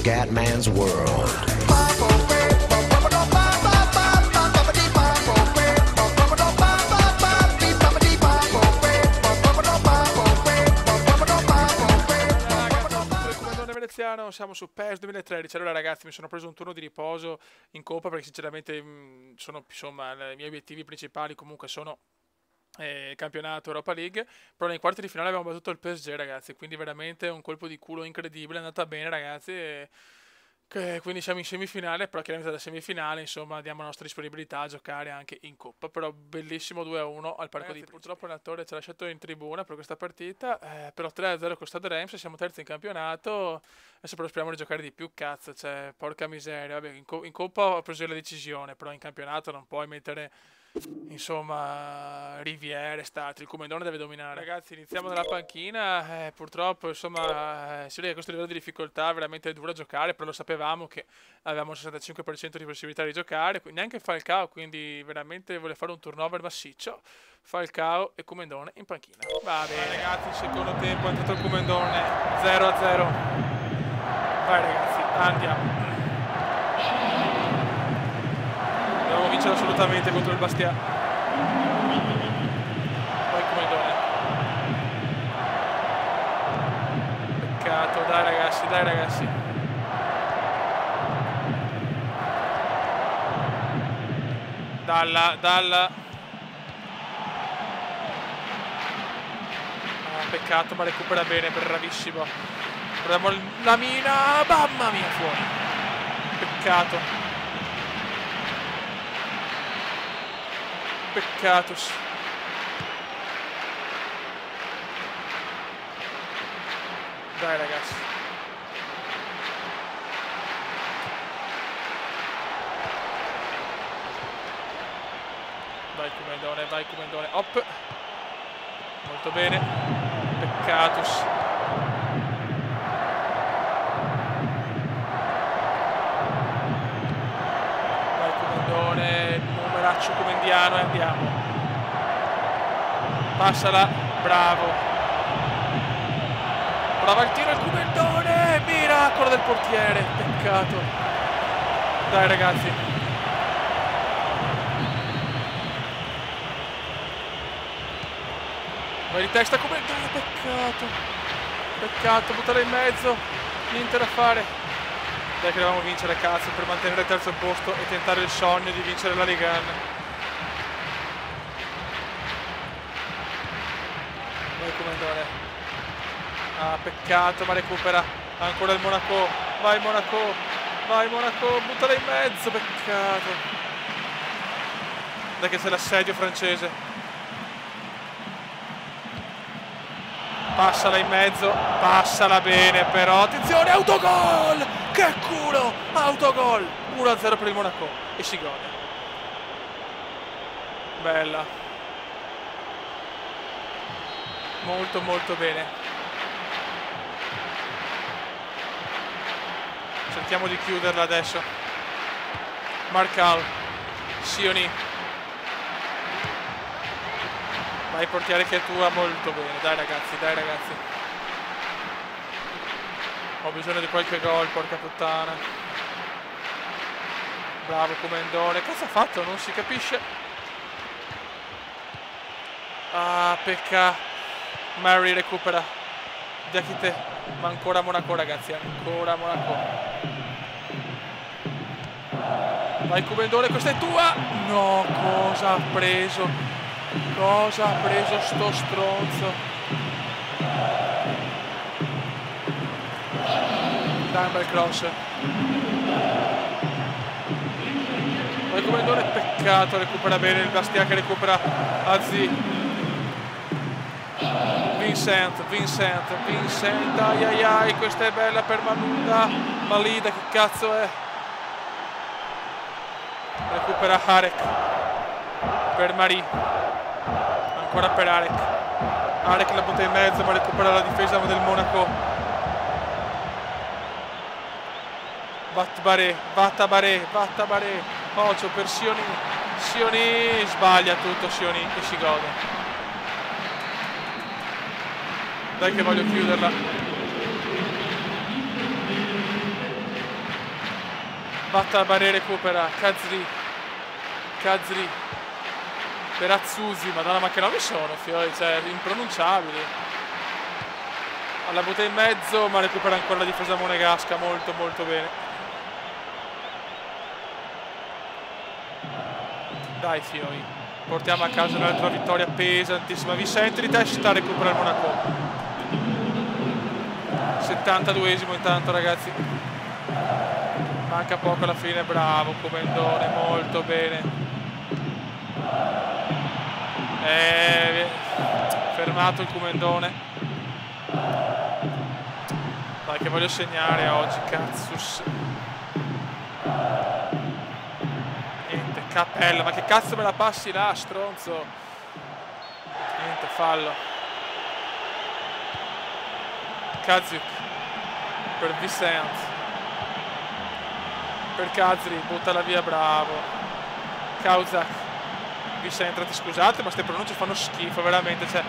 Scatman's World. Siamo su PES 2013. Allora ragazzi, mi sono preso un turno di riposo in Coppa perché sinceramente sono, insomma, i miei obiettivi principali comunque sono campionato, Europa League, però nei quarti di finale abbiamo battuto il PSG ragazzi, quindi veramente un colpo di culo incredibile, è andata bene ragazzi quindi siamo in semifinale, però chiaramente da semifinale insomma diamo la nostra disponibilità a giocare anche in Coppa, però bellissimo 2-1 al Parco di purtroppo l'allenatore ce l'ha lasciato in tribuna per questa partita, però 3-0 con Stade Reims, siamo terzi in campionato, adesso però speriamo di giocare di più, cazzo, cioè porca miseria, vabbè, in Coppa ho preso la decisione, però in campionato non puoi mettere insomma Riviere, Stati, il Comendone deve dominare. Ragazzi, iniziamo dalla panchina, purtroppo insomma si vede che questo livello di difficoltà è veramente duro a giocare, però lo sapevamo che avevamo il 65% di possibilità di giocare, neanche Falcao, quindi veramente vuole fare un turnover massiccio. Falcao e Comendone in panchina. Va bene ragazzi, secondo tempo è entrato il Comendone, 0-0. Vai ragazzi, andiamo. Dobbiamo vincere assolutamente contro il Bastia. Poi Comendone. Peccato, dai ragazzi, dai ragazzi. Dalla. Ah, peccato, ma recupera bene, bravissimo. Proviamo la mina, mamma mia, fuori. Peccato. Peccatus. Dai ragazzi. Vai Comendone. Hop. Molto bene. Peccatus. Vai Comendone. Numeraccio comendiano e andiamo. Passala. Bravo. Prova il tiro il Comendone. Miracolo del portiere. Peccato. Dai ragazzi. Vai di testa Comendone. Peccato. Buttala in mezzo. Niente da fare. Dai che dovevamo vincere, cazzo, per mantenere il terzo posto e tentare il sogno di vincere la Ligue 1. Vai Comendone. Ah, peccato, ma recupera ancora il Monaco. Vai Monaco, buttala in mezzo, peccato. Dai che c'è l'assedio francese. Passala in mezzo, passala bene però, attenzione, autogol! Che culo! Autogol! 1-0 per il Monaco e si gode. Bella. Molto molto bene. Cerchiamo di chiuderla adesso. Marcal. Sioni. Vai portiere che è tua, molto bene. Dai ragazzi. Ho bisogno di qualche gol, porca puttana. Bravo Comendone. Cosa ha fatto? Non si capisce. Ah, pecca. Mary recupera. Diachite. Ma ancora Monaco ragazzi, ancora Monaco. Vai Comendone, questa è tua. No, cosa ha preso? Cosa ha preso sto stronzo? Dai, un bel cross. Poi Comendone, peccato, recupera bene il Bastia che recupera Azzi. Vincent, ai, questa è bella per Malida, che cazzo è? Recupera Arek per Marie, ancora per Arek la butta in mezzo ma recupera la difesa del Monaco. Vattabaré, Ocio per Sioni, sbaglia tutto Sioni e si gode. Dai che voglio chiuderla. Battabaré recupera, Kazri per Azzusi, madonna, ma che nomi sono, fiori, cioè impronunciabili. Alla butta in mezzo, ma recupera ancora la difesa monegasca, molto molto bene. Dai fiori, portiamo a casa un'altra vittoria pesantissima. Vicente di testa, recupera il Monaco. 72esimo intanto, ragazzi. Manca poco alla fine, bravo Comendone, molto bene. Fermato il Comendone. Dai che voglio segnare oggi, cazzus. Niente, Cappella, ma che cazzo me la passi là, stronzo. Niente, fallo. Kaziuk per Vicent, per Kazri, buttala via, bravo. Kauzak, Vicent, scusate, ma queste pronunce fanno schifo veramente, cioè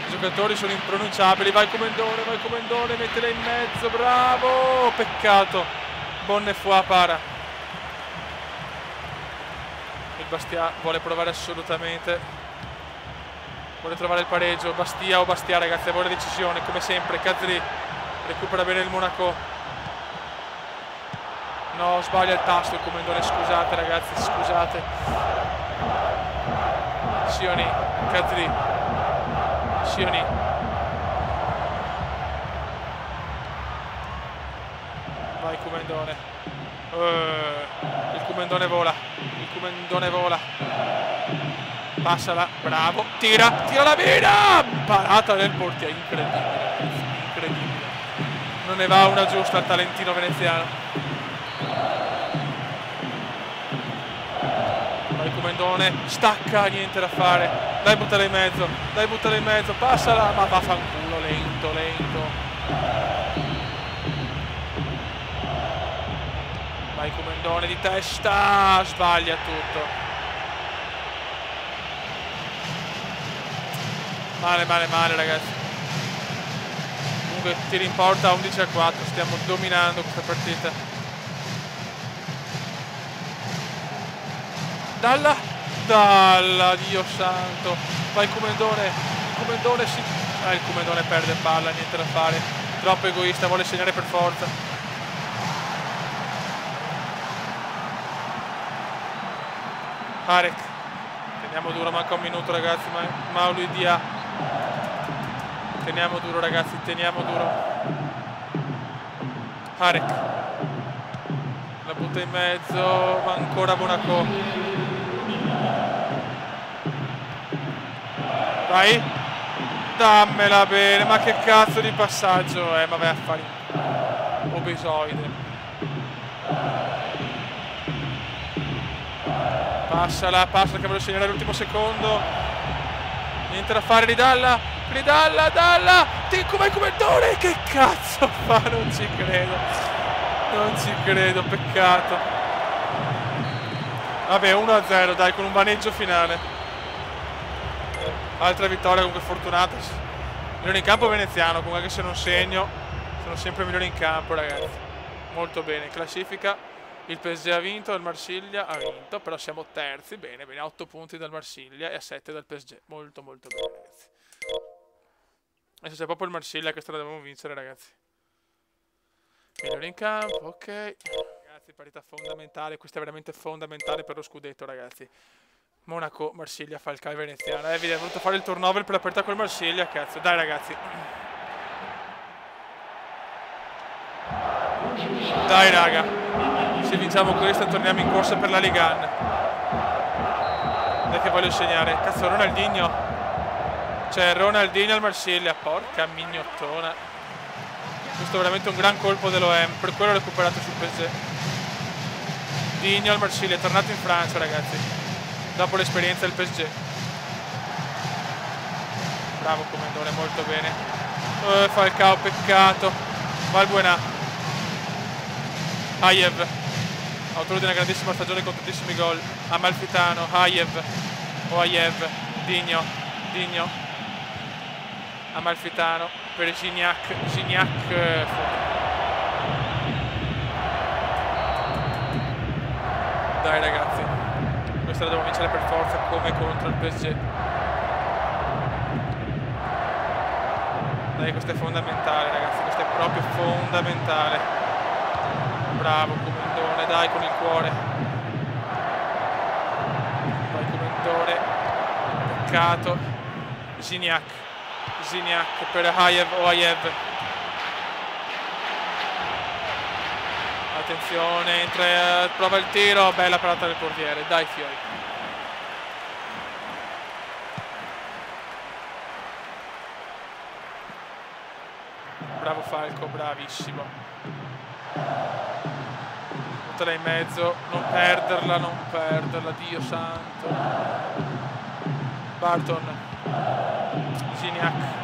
i giocatori sono impronunciabili. Vai Comendone, mettila in mezzo, bravo, peccato. Bonnefoy para. Il Bastia vuole provare assolutamente, vuole trovare il pareggio. Bastia o Bastia, ragazzi, vuole decisione come sempre. Kazri recupera bene il Monaco. No, sbaglia il tasto il Comendone, scusate ragazzi, scusate. Sioni, Kazri, Sioni. Vai Comendone. Il Comendone vola, il Comendone vola. Passala, bravo, tira la mina! Parata del portiere, incredibile, incredibile. Non ne va una giusta al talentino veneziano. Vai Comendone, stacca, niente da fare. Dai buttala in mezzo, passala, ma vaffanculo, lento. Vai Comendone di testa, sbaglia tutto. Male ragazzi. Comunque tiri in porta 11-4, stiamo dominando questa partita. Dalla, Dio santo. Vai Comendone, il Comendone perde palla, niente da fare. Troppo egoista, vuole segnare per forza. Harek, teniamo duro, manca un minuto ragazzi. Maului Dia. Teniamo duro ragazzi, teniamo duro. Harek la butta in mezzo, ma ancora Monaco. Dai, dammela bene, ma che cazzo di passaggio è, ma vai a fare obesoide. Passala che voglio segnare all'ultimo secondo. Niente da fare, Ridalla, come Comendone, che cazzo fa? Non ci credo, peccato. Vabbè, 1-0, dai, con un maneggio finale. Altra vittoria comunque fortunata. Migliore in campo veneziano, comunque anche se non segno, sono sempre migliori in campo, ragazzi. Molto bene, classifica. Il PSG ha vinto, il Marsiglia ha vinto, però siamo terzi, bene, a 8 punti dal Marsiglia e a 7 dal PSG. Molto bene, ragazzi. Adesso c'è proprio il Marsiglia, questa la dobbiamo vincere, ragazzi. Migliore in campo, ok. Ragazzi, partita fondamentale, questa è veramente fondamentale per lo scudetto, ragazzi. Monaco, Marsiglia, Falcao e Veneziano. Vi è voluto fare il turnover per la partita col Marsiglia, cazzo. Dai, ragazzi. Dai, raga. Se vinciamo questo torniamo in corsa per la Ligue 1. Dai che voglio segnare. Cazzo, Ronaldinho. C'è Ronaldinho al Marsiglia. Porca mignottona. Questo è veramente un gran colpo dell'OM. Per quello ho recuperato sul PSG. Digno al Marsiglia. È tornato in Francia, ragazzi. Dopo l'esperienza del PSG. Bravo Comendone, molto bene. Falcao, peccato. Valbuena. Hayev, autore di una grandissima stagione con tantissimi gol. Amalfitano, Hayev, Digno, Amalfitano per Gignac, Dai ragazzi, questa la devo vincere per forza come contro il PSG. Dai, questo è fondamentale ragazzi, questo è proprio fondamentale. Bravo Comendone, dai con il cuore. Vai Comendone, peccato. Gignac per Oaiev. Attenzione, entra, prova il tiro, bella parata del portiere, dai Fiori. Bravo Falco, bravissimo. Buttala in mezzo, non perderla, Dio santo. Barton, Gignac.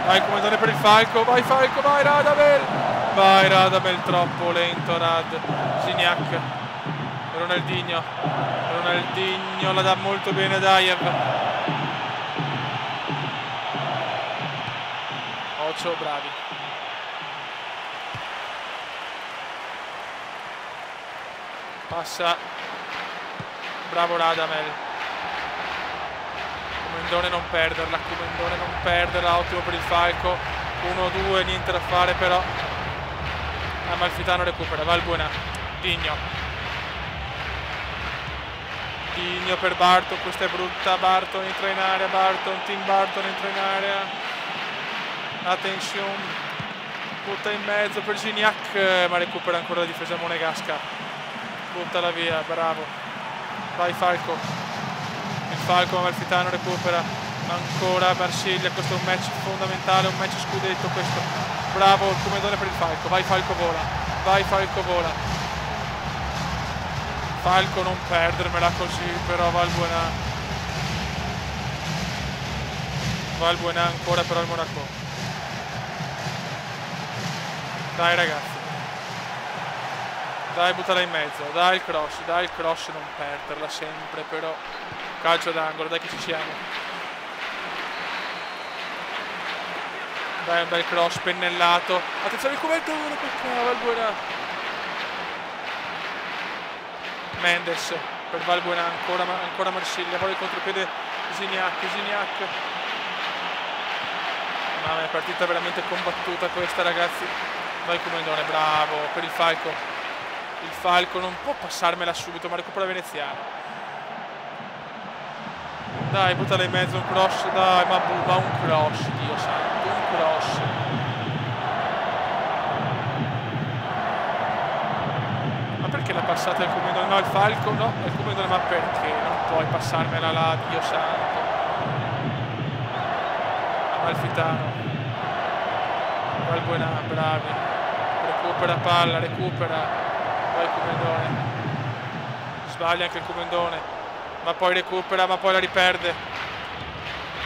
Vai Comendone per il Falco, vai Falco, vai Radamel, troppo lento Rad. Gignac, Ronaldinho la dà molto bene Dajev. Ocho, bravi. Passa, bravo Radamel. Comendone non perderla, ottimo per il Falco. 1-2, niente da fare però. Amalfitano recupera, Valbuena, Digno per Barton, questa è brutta, Barton entra in area, Tim Barton entra in area. Attenzione, butta in mezzo per Gignac, ma recupera ancora la difesa monegasca. Buttala via, bravo. Vai Falco. Il Falco Amalfitano recupera. Ancora Marsiglia, questo è un match fondamentale, un match scudetto questo. Bravo il Comendone per il Falco. Vai Falco vola. Falco non perdermela così, però Valbuena ancora però il Monaco. Dai ragazzi. Dai, buttala in mezzo, dai il cross, non perderla sempre però. Calcio d'angolo, dai che ci siamo. Dai, un bel cross, pennellato. Attenzione il Comendone, Valbuena. Mendes per Valbuena, ancora Marsiglia, poi il contropiede Gignac. Ma è partita veramente combattuta questa ragazzi. Vai Comendone, bravo, per il Falco. Il Falco non può passarmela subito, ma recupera Veneziano. Dai, buttala in mezzo, un cross, dai, ma un cross, Dio santo, un cross. Ma perché l'ha passata il Comendone? No, il Falco, no, il Comendone, ma perché? Non puoi passarmela là, Dio santo. Amalfitano. Valbuena, bravi. Recupera palla, Vai Comendone. Sbaglia anche il Comendone. Ma poi recupera, ma poi la riperde.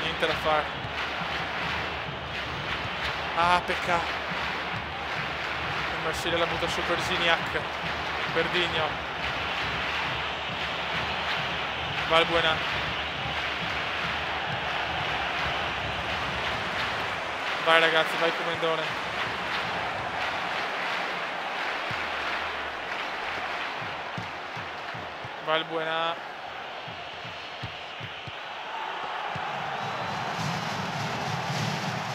Niente da fare. Ah, peccato. Il Marsiglia la butta su per Gignac. Per Digno. Valbuena. Vai ragazzi, vai Comendone. Valbuena.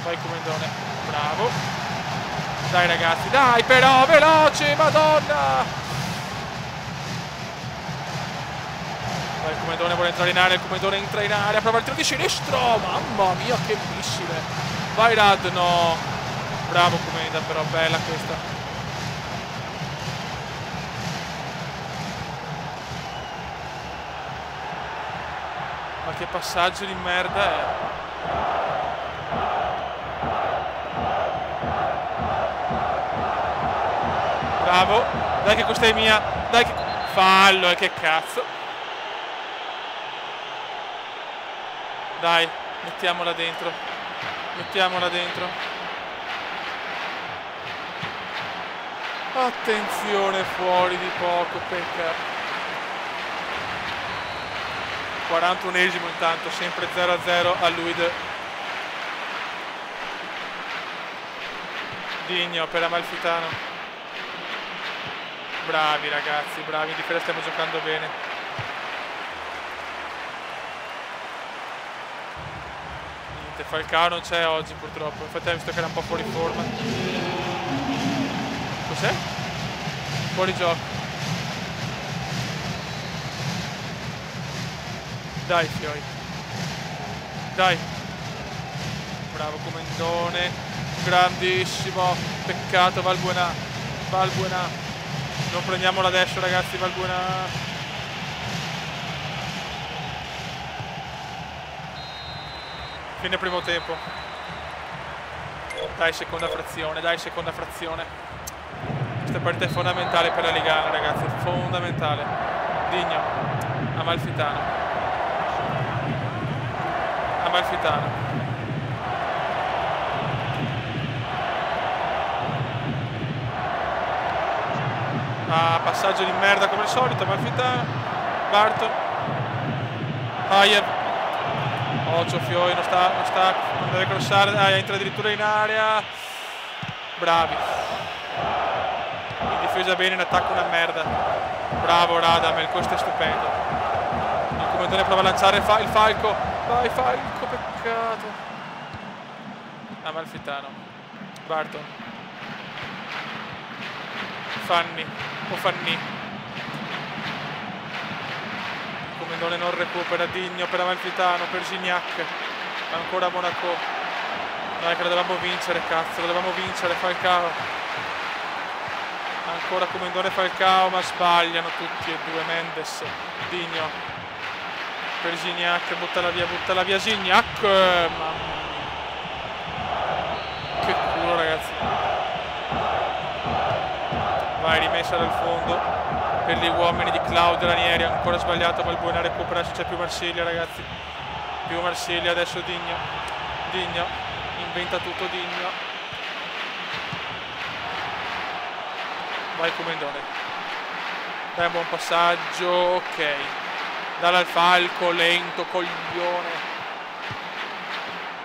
Vai Comendone, bravo. Dai ragazzi, dai però, veloce, madonna. Vai Comendone, vuole entrare in area, il Comendone entra in area, prova il tiro di sinistro, mamma mia che missile. Vai Rad, no. Bravo Comenda, però bella questa. Ma che passaggio di merda è. Bravo, dai che questa è mia, dai che... Fallo, che cazzo. Dai, mettiamola dentro. Attenzione, fuori di poco, peccato. 41esimo intanto, sempre 0-0 a Luid. Digno per Amalfitano. Bravi ragazzi, bravi, in difesa stiamo giocando bene. Niente, Falcao non c'è oggi purtroppo, infatti ho visto che era un po' fuori forma. Cos'è? Fuori gioco. Dai Fioi. Dai. Bravo Comendone. Grandissimo. Peccato Valbuena. Valbuena. Non prendiamola adesso ragazzi, Valbuena. Fine primo tempo. Dai seconda frazione, dai seconda frazione. Questa partita è fondamentale per la Ligana ragazzi, fondamentale. Digno. Amalfitano. Amalfitano. Ah, passaggio di merda come al solito, Amalfitano. Barton. Aiev. Occhio Fioi, non deve crossare, entra addirittura in area. Bravi. In difesa bene, in attacco una merda. Bravo Radamel, questo è stupendo. Il Comendone prova a lanciare il Falco. Vai Falco, peccato. Amalfitano. Barton. Fanni. O Fanni. Comendone non recupera. Digno per Amalfitano, per Gignac. Ancora Monaco. Dai che lo dovevamo vincere, cazzo, lo dovevamo vincere. Falcao. Ancora Comendone Falcao, ma sbagliano tutti e due. Mendes. Digno. Per Gignac, buttala via Gignac. Mamma mia. Che culo ragazzi. Vai, rimessa dal fondo per gli uomini di Claudio Ranieri. Ancora sbagliato, Valbuena recupera, c'è più Marsiglia ragazzi. Più Marsiglia, adesso Digno. Digno, inventa tutto Digno. Vai Comendone. Dai, un buon passaggio, ok. Dalla al Falco, lento, coglione.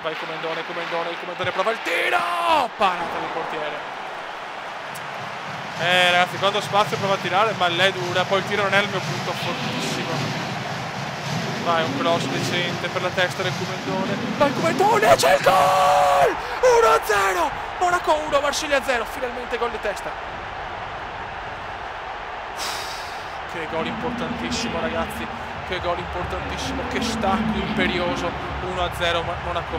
Vai Comendone, il Comendone prova il tiro! Parata del portiere. Ragazzi, quando ho spazio prova a tirare, ma lei dura, poi il tiro non è il mio punto fortissimo. Vai, un cross decente per la testa del Comendone. Vai Comendone, c'è il gol! 1-0! Monaco 1, Marsiglia 0, finalmente gol di testa. Che gol importantissimo ragazzi, che gol importantissimo, che stacco imperioso. 1-0 Monaco.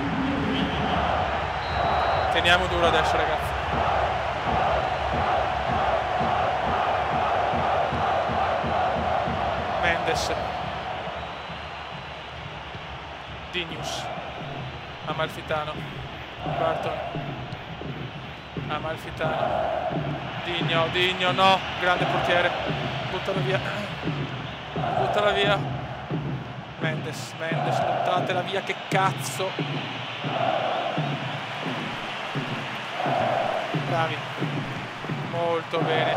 Teniamo duro adesso ragazzi. Mendes. Dignius. Amalfitano. Barton. Amalfitano. Digno, no, grande portiere. Buttala via. Buttala via. Mendes, buttatela via, che cazzo. Bravi. Molto bene.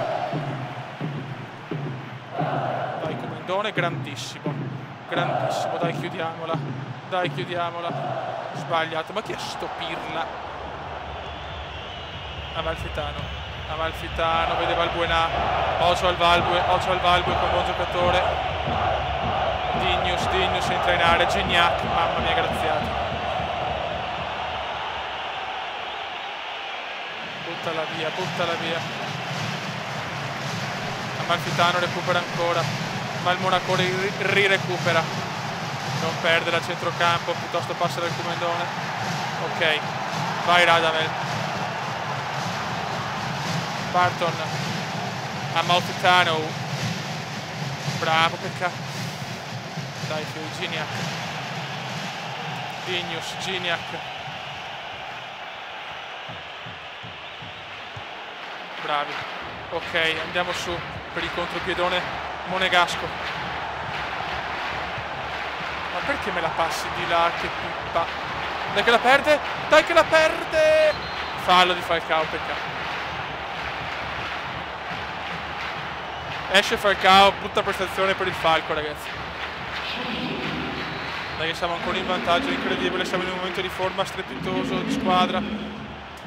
Vai Comendone, grandissimo. Grandissimo, dai chiudiamola. Sbagliato, ma chi è sto Pirla? Amalfitano, vede Valbuena. Occhio al Valbue con buon giocatore. Dignius entra in area. Gignac, mamma mia, graziati. Buttala via. Amalfitano recupera ancora, ma il Monaco rirecupera. Non perde la centrocampo, piuttosto passa dal Comendone. Ok, vai Radamel. Barton. Amalfitano. Bravo, peccato. Dai, Gignac. Gignac. Bravi. Ok, andiamo su per il contropiedone monegasco. Ma perché me la passi di là? Che pippa. Dai che la perde! Fallo di Falcao, peccato. Esce Falcao, brutta prestazione per il Falco ragazzi. Dai che siamo ancora in vantaggio, incredibile, siamo in un momento di forma strepitoso di squadra.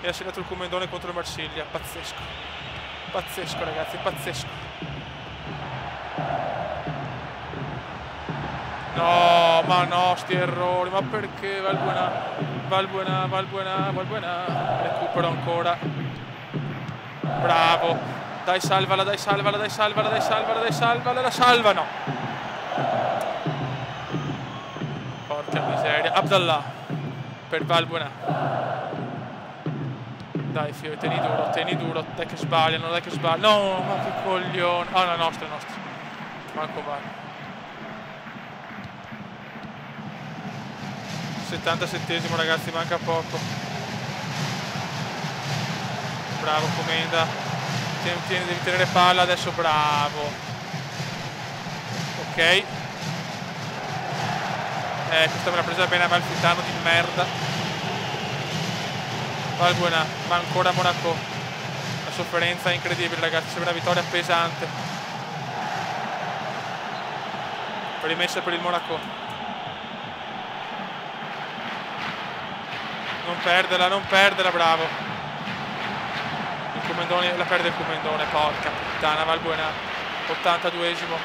E ha segnato il Comendone contro il Marsiglia, pazzesco ragazzi, pazzesco. No, ma no, sti errori, ma perché? Valbuena, recupero ancora. Bravo. Dai, salvala, la salvano. Porca miseria. Abdallah per Valbuena. Dai, Fio, tieni duro, dai che sbagliano, No, ma che coglione. Ah, no, nostra. Manco vale. 77esimo, ragazzi, manca poco. Bravo Comenda. Devi tenere palla adesso, bravo. Ok. Questa me l'ha presa bene Amalfitano di merda. Valbuena, ma ancora Monaco. La sofferenza è incredibile, ragazzi, sembra una vittoria pesante. Rimessa per il Monaco. Non perderla, bravo. Il Comendone, la perde il Comendone, porca puttana, Valbuena. 82esimo.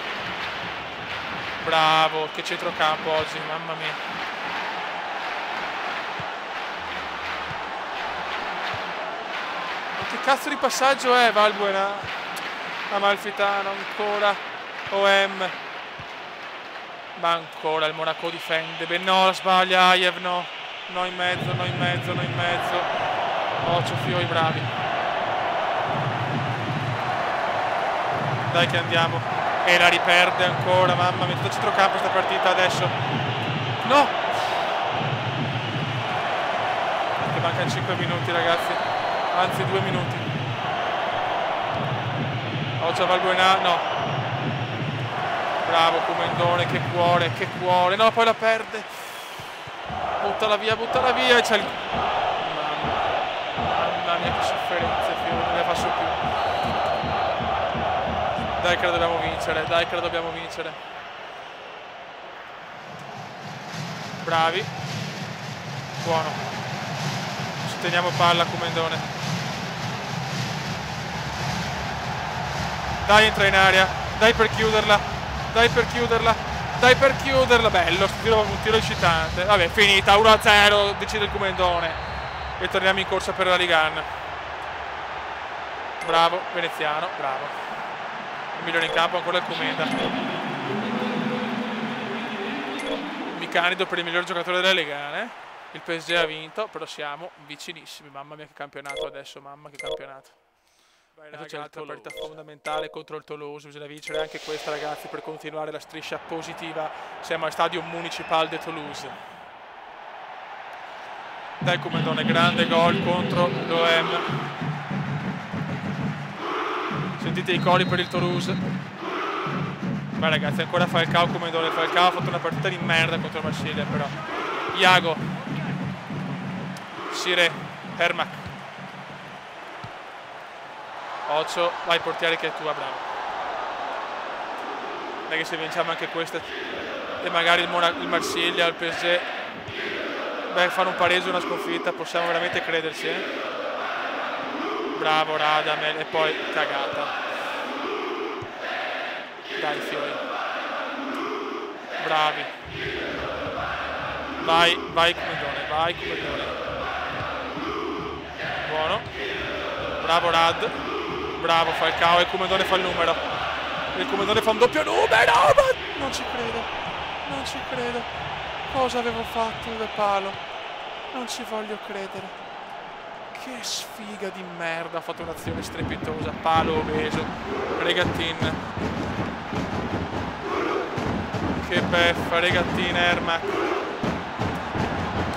Bravo, che centrocampo oggi, mamma mia. Ma che cazzo di passaggio è Valbuena? Amalfitano ancora. OM. Ma ancora il Monaco difende. Beh, no, sbaglia Aiev, no. No in mezzo. Occhio Fioi, bravi. Dai che andiamo. E la riperde ancora, mamma mia, tutto centrocampo sta partita adesso. No! Che mancano 5 minuti, ragazzi. Anzi 2 minuti. Occhio Valbuena, no. Bravo Comendone, che cuore. No, poi la perde. Buttala via e c'è il... Mamma mia che sofferenza, Fio, non ne faccio più. Dai che la dobbiamo vincere. Bravi. Buono. Ci teniamo palla, Comendone. Dai, entra in area. Dai per chiuderla. Bello, un tiro eccitante. Vabbè, finita, 1-0, decide il Comendone. E torniamo in corsa per la Ligan. Bravo, Veneziano, bravo. Il migliore in campo ancora il Comenda. Micanido per il miglior giocatore della Ligan. Il PSG ha vinto, però siamo vicinissimi. Mamma mia che campionato adesso, mamma che campionato. Ecco, c'è l'altra partita fondamentale contro il Toulouse, bisogna vincere anche questa, ragazzi, per continuare la striscia positiva. Siamo al stadio Municipal de Toulouse. Dai Comendone, grande gol contro l'OM. Sentite i cori per il Toulouse. Beh, ragazzi, ancora Falcao, Comendone. Falcao ha fatto una partita di merda contro il Marsiglia, però. Iago. Sire, Hermack. Occhio, vai portiere che è tua, bravo. Non è che se vinciamo anche questa e magari il Marsiglia, il PSG, beh, fare un pareggio, una sconfitta, possiamo veramente crederci, Bravo Radamel, e poi cagata. Dai Fiori. Bravi. Vai Comendone. Buono. Bravo Rad. Bravo Falcao, e il Comendone fa il numero. Il Comendone fa un doppio numero, ma non ci credo. Cosa avevo fatto il palo? Non ci voglio credere. Che sfiga di merda, ha fatto un'azione strepitosa. Palo obeso. Regattin. Che beffa, Regattin, Ermac.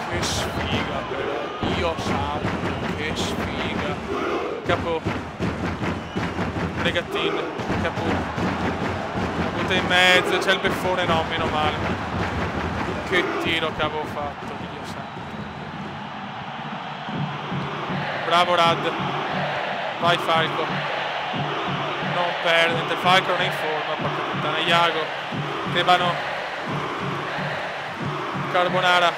Che sfiga però. Dio santo, che sfiga. Capo. Regattin, Capu. La butta in mezzo, c'è il beffone, no, meno male. Che tiro che avevo fatto, Dio santo. Bravo Rad. Vai Falco. Non perdete, Falco non è in forma, porca puttana. Iago. Tebano. Carbonara.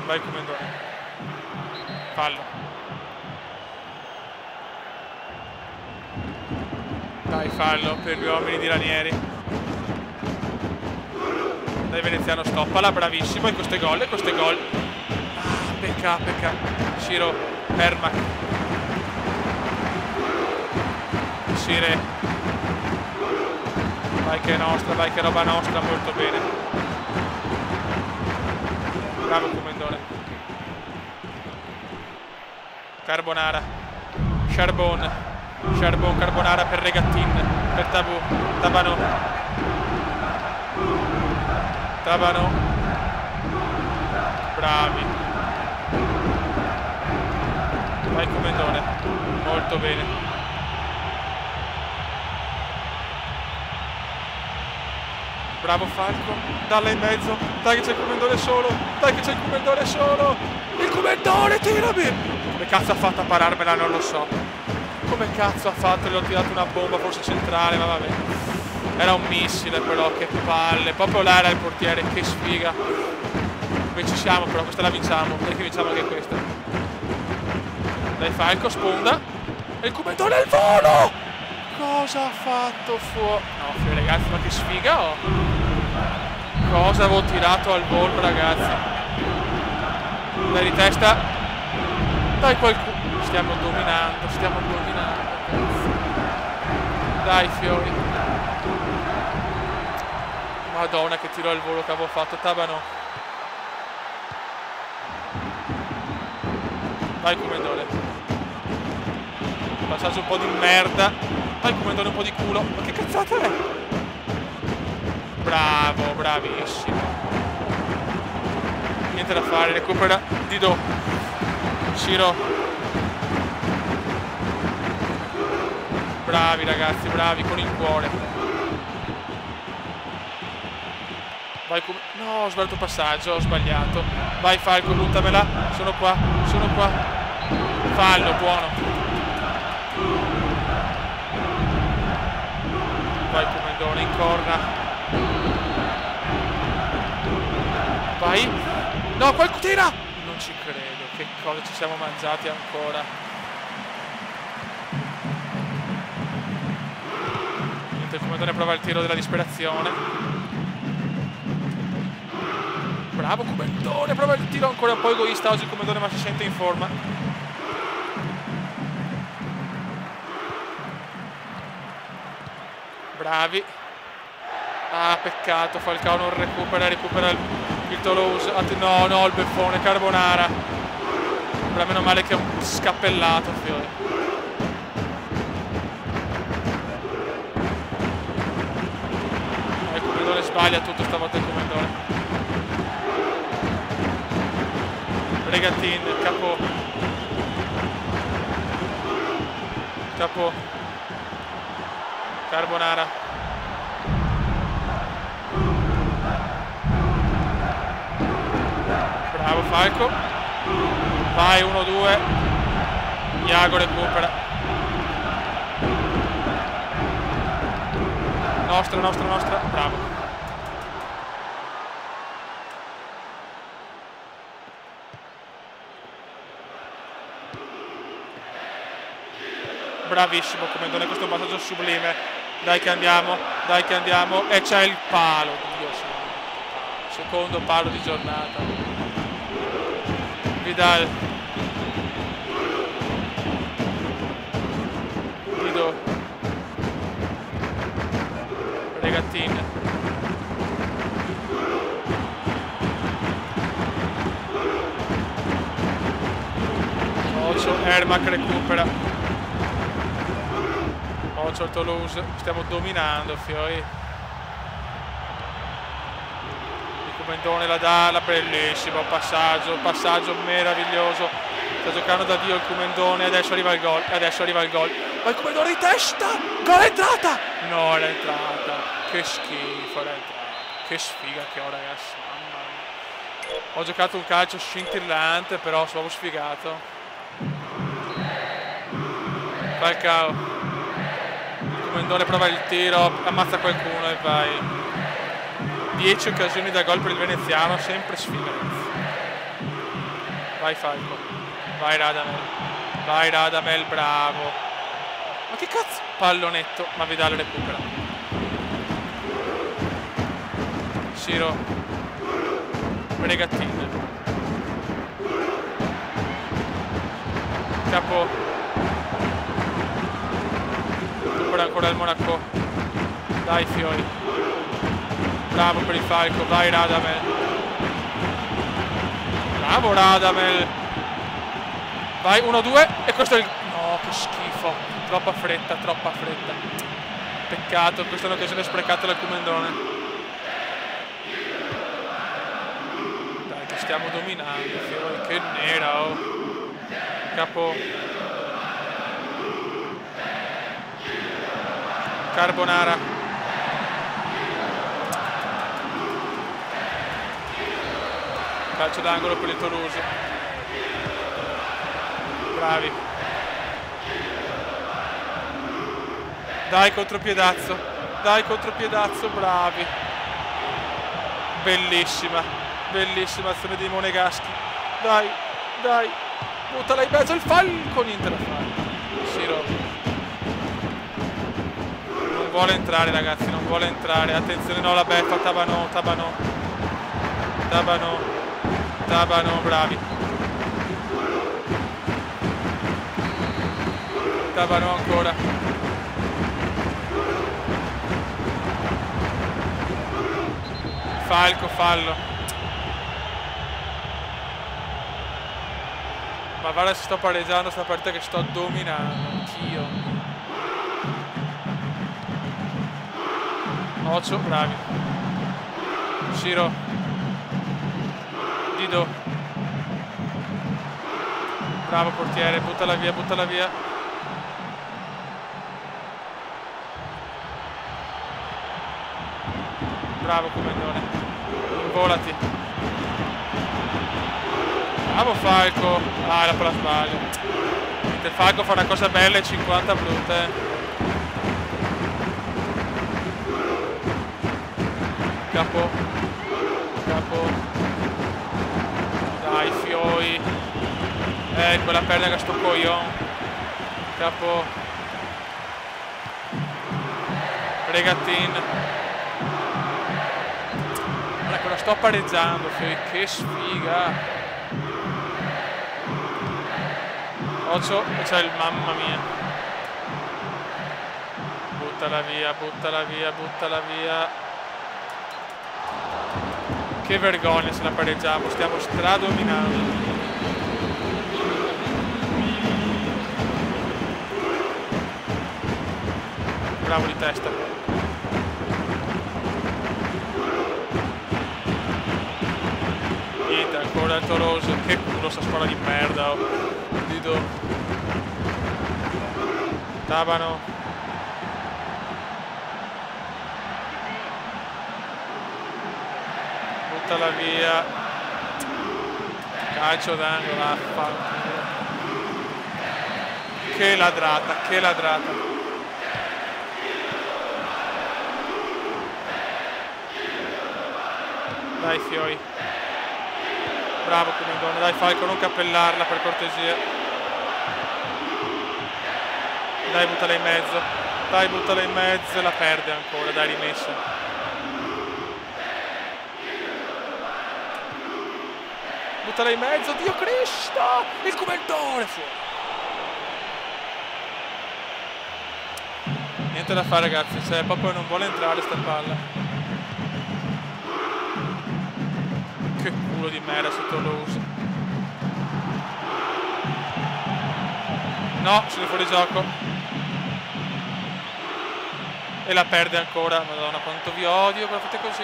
Vai Comendone. Fallo. Dai, fallo per gli uomini di Ranieri. Dai Veneziano, stoppala, bravissimo. E questo è gol, Ah, pecca. Ciro, Ermac. Sire. Vai che è nostra, vai che è roba nostra, molto bene. Bravo Commendone. Carbonara. Charbon, Carbonara per Regattin, per Tabano. Bravi. Vai Commendone, molto bene. Bravo Falco, dalla in mezzo, dai che c'è il Commendone solo, il Commendone, tirami! Come cazzo ha fatto a pararmela, non lo so. Come cazzo ha fatto, gli ho tirato una bomba, forse centrale, ma vabbè. Era un missile però, che palle, proprio là era il portiere, che sfiga. Qui ci siamo però, questa la vinciamo, dai che vinciamo anche questa. Dai Falco, sponda, e il Commendone al volo! Cosa ha fatto fuori? No, ragazzi, ma che sfiga ho! Cosa avevo tirato al volo, ragazzi? Dai di testa. Dai qualcuno. Stiamo dominando. Dai Fiori. Madonna che tiro al volo che avevo fatto. Tabano. Vai Commendone. Passaggio un po' di merda. Vai Commendone, un po' di culo. Ma che cazzata è? Bravo, bravissimo. Niente da fare, recupera Didò. Ciro. Bravi ragazzi, bravi, con il cuore. Vai no, ho sbagliato passaggio, ho sbagliato. Vai Falco, buttamela. Sono qua. Fallo, buono. Vai Commendone, in corna. Vai. No, qualcuno tira. Non ci credo, che cosa ci siamo mangiati ancora. Niente, il Commendone prova il tiro della disperazione. Bravo Commendone, prova il tiro ancora un po' egoista oggi il Commendone, ma si sente in forma. Bravi. Ah, peccato, Falcao non recupera il Toulouse. No, il beffone, Carbonara. Però meno male che è un scappellato, Fiori. Il Commendone sbaglia tutto stavolta, il Commendone. Regattin, capo. Carbonara. Bravo Falco. Vai 1-2. Iago recupera. Nostra. Bravo. Bravissimo Commendone, questo è un passaggio sublime. Dai che andiamo. E c'è il palo. Dio santo. Secondo palo di giornata. Vidal. Didò. Regattin. Ocio, Ermac recupera. Ocio al Toulouse. Stiamo dominando, Fiori. Commendone la dà, bellissimo passaggio meraviglioso. Sta giocando da Dio il Commendone, adesso arriva il gol. Ma il Commendone di testa! Gol, è entrata! No, era entrata. Che schifo, era entrata. Che sfiga che ho, ragazzi. Mamma mia. Ho giocato un calcio scintillante, però sono sfigato. Falcao. Il Commendone prova il tiro, ammazza qualcuno e vai. 10 occasioni da gol per il veneziano, sempre sfiga. Vai Falco. Vai Radamel, bravo. Ma che cazzo? Pallonetto, ma Vidal recupera. Ciro. Bregattin. Capo. Recupera ancora il Monaco. Dai Fiori. Bravo per il Falco, vai Radamel. Bravo Radamel. Vai, 1-2 e questo è il... No, che schifo. Troppa fretta, troppa fretta. Peccato, questa è un'occasione sprecata dal Cumendone. Dai, che stiamo dominando, Fiori, che nera, oh. Capo. Carbonara. Calcio d'angolo per il Toulouse. Bravi. Dai contropiedazzo. Dai contropiedazzo, bravi. Bellissima. Bellissima azione dei Monegaschi. Dai, dai. Buttala in mezzo il Falco. Niente da fare. Siro. Non vuole entrare ragazzi, non vuole entrare. Attenzione, no, la beffa. Tabano, Tabano. Tabano. Tabano, bravi. Tabano ancora. Falco, fallo. Ma guarda se sto pareggiando sta partita che sto dominando. Anch'io. Ocio, bravi. Ciro. Dido. Bravo portiere, buttala via, buttala via. Bravo Cumendone. Volati. Bravo Falco. Ah, la palla sbaglio. Il Falco fa una cosa bella e 50 brutte. Capo. Capo. Dai Fioi. Quella perna che sto coglion. Capo. Bregattin. Ecco, la sto pareggiando, Fioi. Che sfiga. Ocio, e c'è il mamma mia. Buttala via, buttala via, buttala via. Che vergogna se la pareggiamo, stiamo stradominando. Bravo di testa. Niente, ancora il Toulouse. Che culo sta scuola di merda, oh. Dido. Tabano. Buttala via. Calcio d'angolo, vaffanculo. Che ladrata, che ladrata. Dai Fioi. Bravo Cumendone, dai Falco, non cappellarla per cortesia. Dai, buttala in mezzo. Dai, buttala in mezzo e la perde ancora, dai, rimessa. Buttala in mezzo, Dio Cristo! Il Cumendone fuori. Niente da fare ragazzi, cioè proprio non vuole entrare sta palla. Che culo di merda su Toulouse. No, sono fuori gioco. E la perde ancora. Madonna quanto vi odio, però fate così.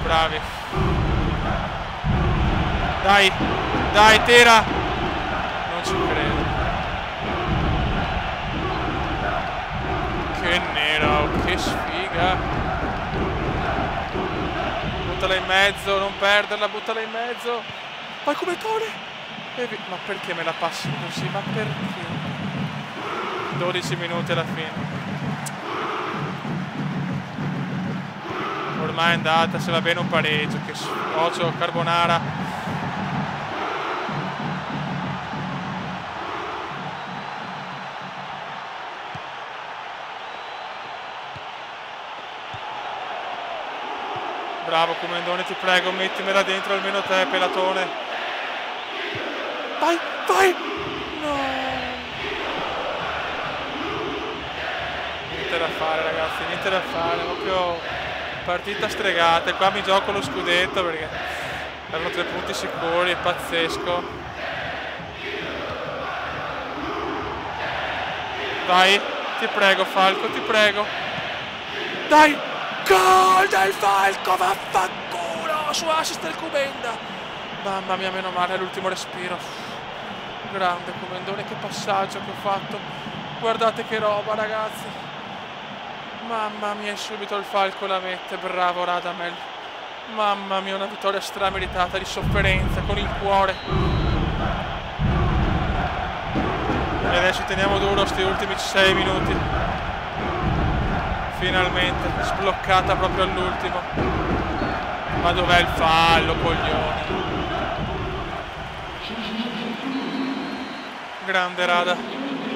Bravi. Dai, dai Tera. Non ci credo. Che nero, che sfiga. Buttala in mezzo, non perderla, buttala in mezzo. Poi Cumendone. Ma perché me la passi così? Ma perché? 12 minuti alla fine. Ormai è andata, se va bene un pareggio. Che Ocio, Carbonara. Bravo Comendone, ti prego, mettimela dentro almeno te, pelatone. Vai, vai! No! Niente da fare, ragazzi, niente da fare, proprio partita stregata. E qua mi gioco lo scudetto perché erano 3 punti sicuri, è pazzesco. Dai, ti prego Falco, ti prego. Dai! Gol del Falco, vaffanculo! Su assist del Comenda. Mamma mia, meno male, all'ultimo respiro. Grande Comendone, che passaggio che ho fatto. Guardate che roba, ragazzi. Mamma mia, subito il Falco la mette. Bravo Radamel. Mamma mia, una vittoria strameritata, di sofferenza, con il cuore. E adesso teniamo duro sti ultimi 6 minuti. Finalmente, sbloccata proprio all'ultimo. Ma dov'è il fallo, coglioni? Grande Rada.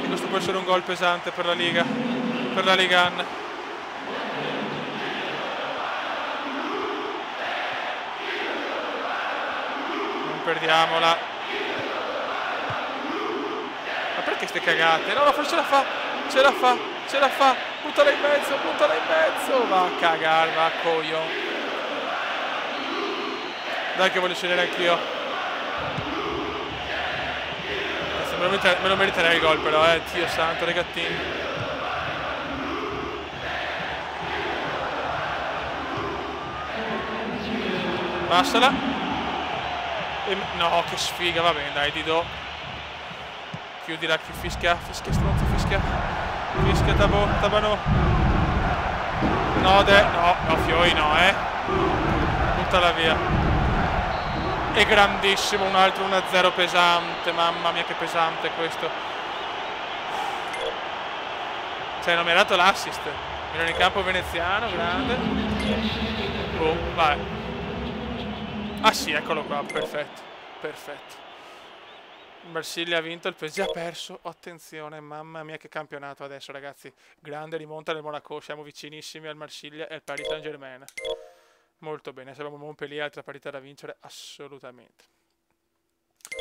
Questo può essere un gol pesante per la Liga, per la Ligan. Non perdiamola. Ma perché ste cagate? No, forse ce la fa, ce la fa, ce la fa. Buttala in mezzo, buttala in mezzo. Va a cagare, va a coglione. Dai che voglio scegliere anch'io. Me lo meriterei il gol però, Dio santo, regattini. Passala. No, che sfiga, va bene, dai, Didò. Chiudila, chi fischia, fischia, stronzo, fischia. Fischia, Tabano. No, no, Fioi no, buttala via. È grandissimo, un altro 1-0 pesante, mamma mia che pesante questo. Cioè non mi ha dato l'assist. Milano in campo veneziano, grande. Boom, vai. Ah sì, eccolo qua, perfetto, perfetto. Il Marsiglia ha vinto, il PSG ha perso. Attenzione, mamma mia che campionato adesso, ragazzi. Grande rimonta del Monaco, siamo vicinissimi al Marsiglia e al Paris Saint-Germain. Molto bene, se abbiamo Montpellier, altra partita da vincere, assolutamente.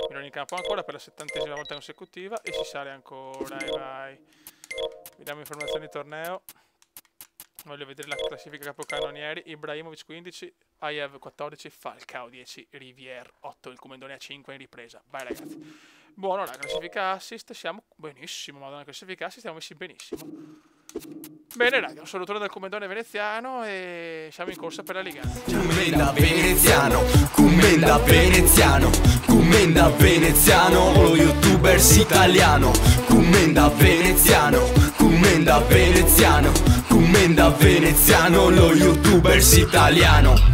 Milano in campo ancora per la 70esima volta consecutiva e si sale ancora, e vai. Vediamo informazioni di torneo. Voglio vedere la classifica capocannonieri. Ibrahimovic 15, Aiev 14, Falcao 10, Rivière 8, il Comendone a 5 in ripresa. Vai ragazzi. Buono, la classifica assist, siamo benissimo, madonna, la classifica assist stiamo messi benissimo. Bene raga, un salutone dal Comendone veneziano e siamo in corsa per la Liga. Commenda veneziano, commenda veneziano, commenda veneziano, lo youtubers italiano. Commenda veneziano, commenda veneziano, commenda veneziano, lo youtubers italiano.